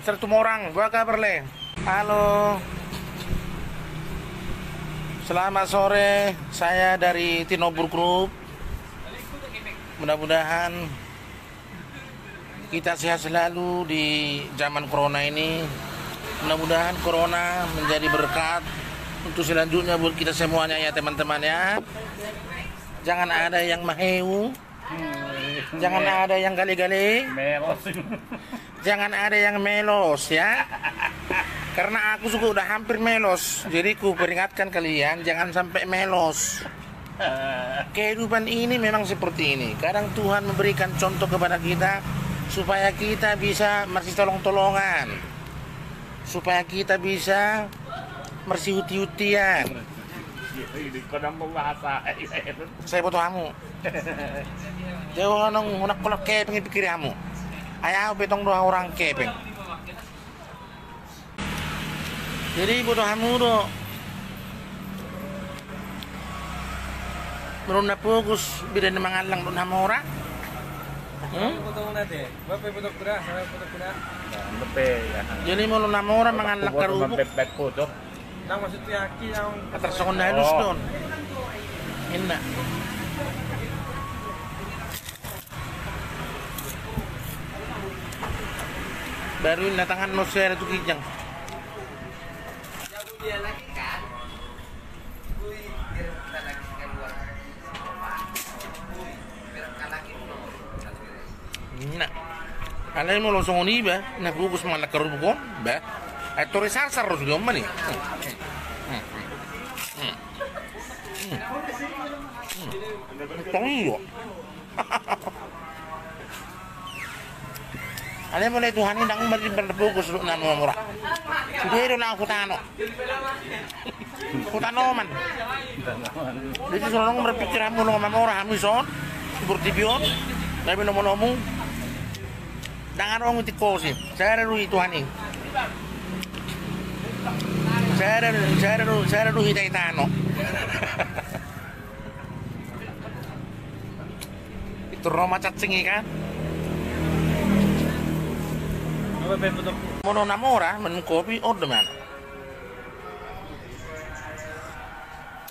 Sertu Morang, gua kabar le. Halo. Selamat sore, saya dari Tinobur Group. Mudah-mudahan kita sehat selalu di zaman corona ini. Mudah-mudahan corona menjadi berkat untuk selanjutnya buat kita semuanya ya teman-teman ya. Jangan ada yang maheu, jangan ada yang gali-gali, jangan ada yang melos ya. Karena aku suka udah hampir melos, jadi ku peringatkan kalian jangan sampai melos. Kehidupan ini memang seperti ini. Kadang Tuhan memberikan contoh kepada kita supaya kita bisa masih tolong-tolongan, supaya kita bisa masih uti-utian. Saya butuh kamu. Jauh nong unak kolak kepeng pikir kamu. Ayah betong dua orang kepeng. Jadi butuh kamu do. Merunda fokus bida mangalang do nama orang. Jadi mau nama orang mangalang karubo. Nang maksudnya aki yang Atar sekon halus doon. Inna. Baru natangan mo siya itu kijang. Dia lagi kan? Uy, biar kita lagi keluar. Uy, biar kita lagi Inna. Alay mo langsung ni ba? Nabugus mga lakarubo ko ba? Ay tori sarsar ros gom mani. Tongo. Alay mo na Tuhan indang berfokus na mura. Sudiro na ako tano. Kutano man. Dito sa nang berpikir mo ng mamora mo son. Seperti bion. Labi no mo. Dangan ong itikosi. Saya ru Tuhan ini. Saya ru hiday tano. Itu Roma cacing kan? Mono namora men kopi order man.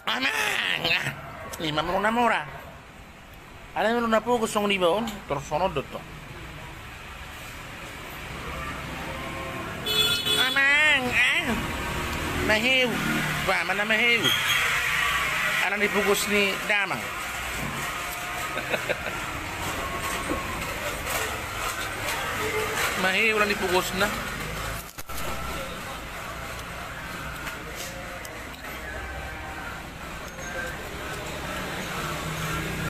Amang. Lima mono namora. Ada mono napo ko song libon, terus sono dotto. Amang. Mahiw. Ba man na mahiw. Ana dibungkus ni damang. Mahiw lang dibungkus na.